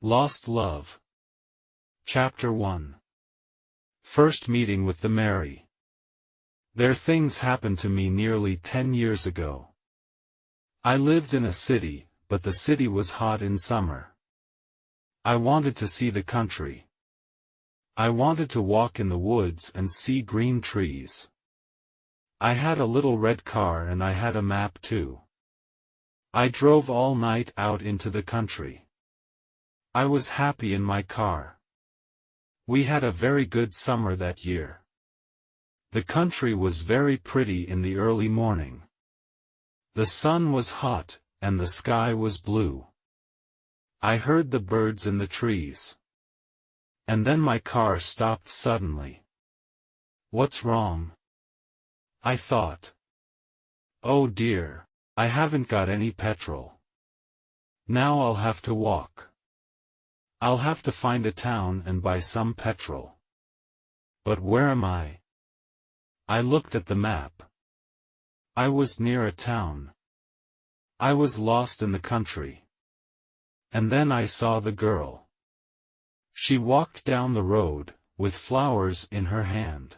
Lost Love. Chapter 1. First meeting with the Mary. There things happened to me nearly 10 years ago. I lived in a city, but the city was hot in summer. I wanted to see the country. I wanted to walk in the woods and see green trees. I had a little red car and I had a map too. I drove all night out into the country. I was happy in my car. We had a very good summer that year. The country was very pretty in the early morning. The sun was hot, and the sky was blue. I heard the birds in the trees. And then my car stopped suddenly. What's wrong? I thought. Oh dear, I haven't got any petrol. Now I'll have to walk. I'll have to find a town and buy some petrol. But where am I? I looked at the map. I was near a town. I was lost in the country. And then I saw the girl. She walked down the road, with flowers in her hand.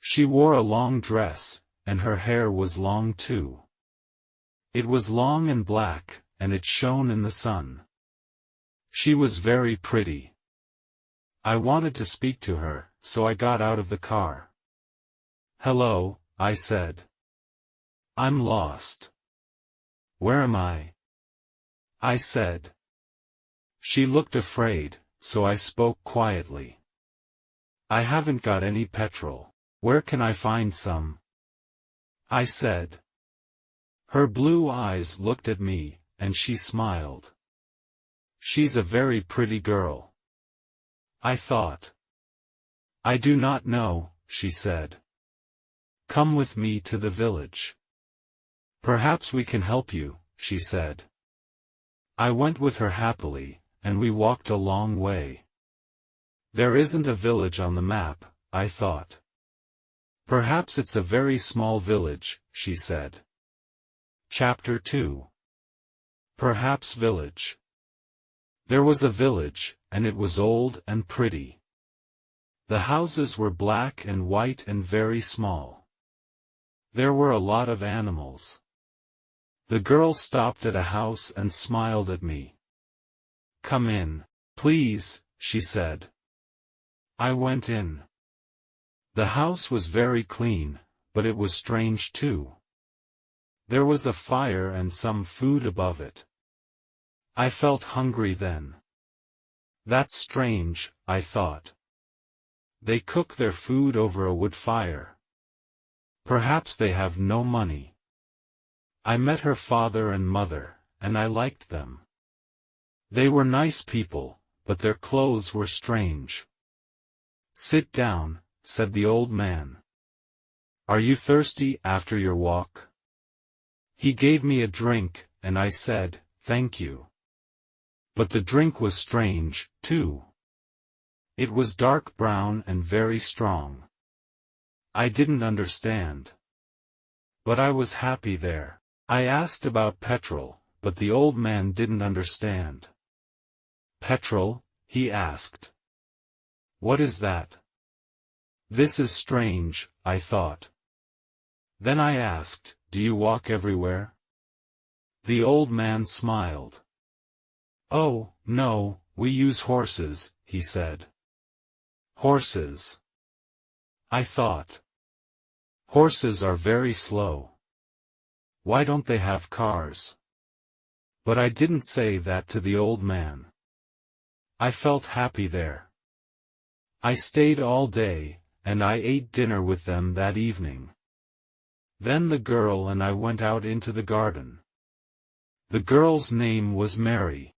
She wore a long dress, and her hair was long too. It was long and black, and it shone in the sun. She was very pretty. I wanted to speak to her, so I got out of the car. Hello, I said. I'm lost. Where am I? I said. She looked afraid, so I spoke quietly. I haven't got any petrol. Where can I find some? I said. Her blue eyes looked at me, and she smiled. She's a very pretty girl. I thought. I do not know, she said. Come with me to the village. Perhaps we can help you, she said. I went with her happily, and we walked a long way. There isn't a village on the map, I thought. Perhaps it's a very small village, she said. Chapter 2. Perhaps village. There was a village, and it was old and pretty. The houses were black and white and very small. There were a lot of animals. The girl stopped at a house and smiled at me. Come in, please, she said. I went in. The house was very clean, but it was strange too. There was a fire and some food above it. I felt hungry then. That's strange, I thought. They cook their food over a wood fire. Perhaps they have no money. I met her father and mother, and I liked them. They were nice people, but their clothes were strange. Sit down, said the old man. Are you thirsty after your walk? He gave me a drink, and I said, thank you. But the drink was strange, too. It was dark brown and very strong. I didn't understand. But I was happy there. I asked about petrol, but the old man didn't understand. Petrol? He asked. What is that? This is strange, I thought. Then I asked, do you walk everywhere? The old man smiled. Oh, no, we use horses, he said. Horses. I thought. Horses are very slow. Why don't they have cars? But I didn't say that to the old man. I felt happy there. I stayed all day, and I ate dinner with them that evening. Then the girl and I went out into the garden. The girl's name was Mary.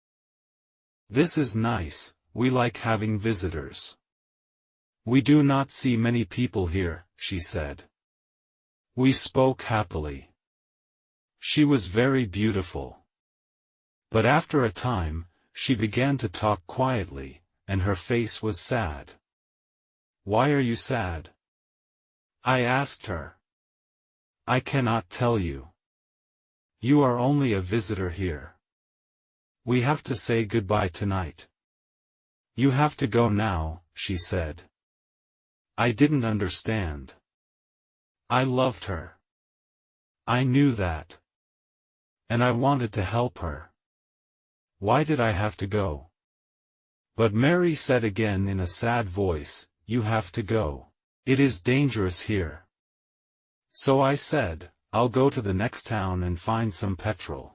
This is nice, we like having visitors. We do not see many people here, she said. We spoke happily. She was very beautiful. But after a time, she began to talk quietly, and her face was sad. Why are you sad? I asked her. I cannot tell you. You are only a visitor here. We have to say goodbye tonight. You have to go now, she said. I didn't understand. I loved her. I knew that. And I wanted to help her. Why did I have to go? But Mary said again in a sad voice, you have to go. It is dangerous here. So I said, I'll go to the next town and find some petrol.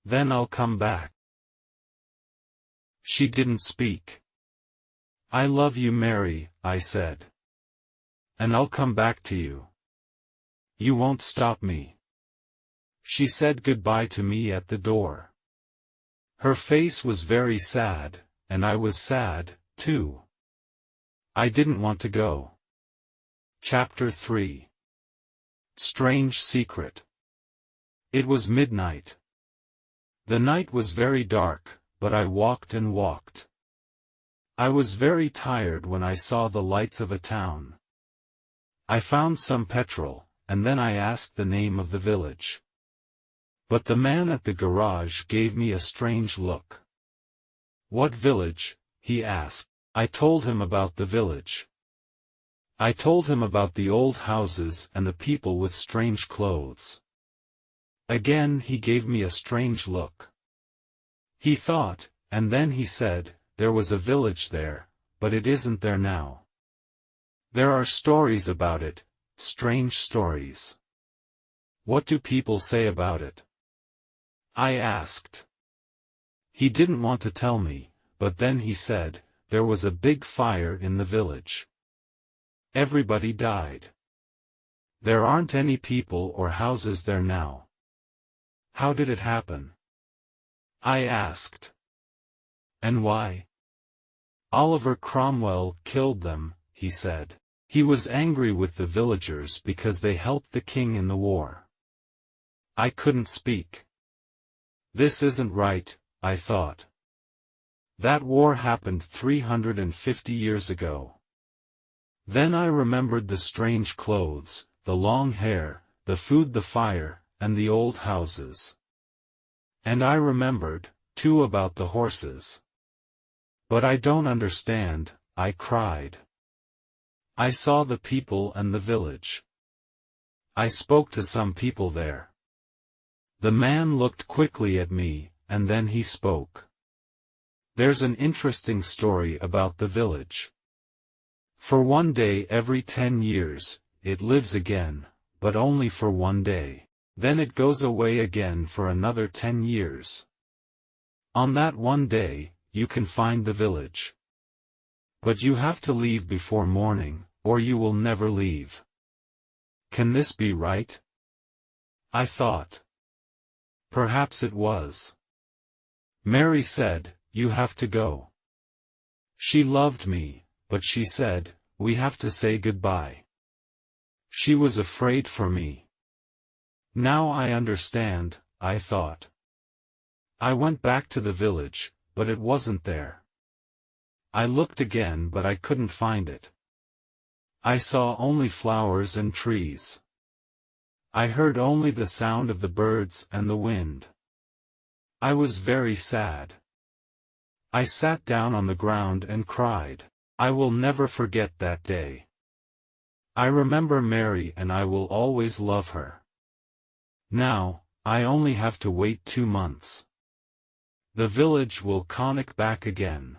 Then I'll come back. She didn't speak. I love you, Mary, I said. And I'll come back to you. You won't stop me. She said goodbye to me at the door. Her face was very sad, and I was sad, too. I didn't want to go. Chapter 3. Strange Secret. It was midnight. The night was very dark, but I walked and walked. I was very tired when I saw the lights of a town. I found some petrol, and then I asked the name of the village. But the man at the garage gave me a strange look. What village? He asked. I told him about the village. I told him about the old houses and the people with strange clothes. Again he gave me a strange look. He thought, and then he said, there was a village there, but it isn't there now. There are stories about it, strange stories. What do people say about it? I asked. He didn't want to tell me, but then he said, there was a big fire in the village. Everybody died. There aren't any people or houses there now. How did it happen? I asked. And why? Oliver Cromwell killed them, he said. He was angry with the villagers because they helped the king in the war. I couldn't speak. This isn't right, I thought. That war happened 350 years ago. Then I remembered the strange clothes, the long hair, the food, the fire, and the old houses. And I remembered, too, about the horses. But I don't understand, I cried. I saw the people and the village. I spoke to some people there. The man looked quickly at me, and then he spoke. There's an interesting story about the village. For one day every 10 years, it lives again, but only for one day. Then it goes away again for another 10 years. On that one day, you can find the village. But you have to leave before morning, or you will never leave. Can this be right? I thought. Perhaps it was. Mary said, you have to go. She loved me, but she said, we have to say goodbye. She was afraid for me. Now I understand, I thought. I went back to the village, but it wasn't there. I looked again, but I couldn't find it. I saw only flowers and trees. I heard only the sound of the birds and the wind. I was very sad. I sat down on the ground and cried. I will never forget that day. I remember Mary and I will always love her. Now, I only have to wait 2 months. The village will come back again.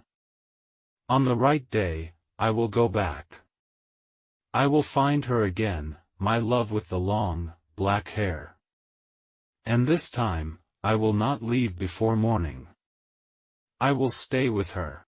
On the right day, I will go back. I will find her again, my love with the long, black hair. And this time, I will not leave before morning. I will stay with her.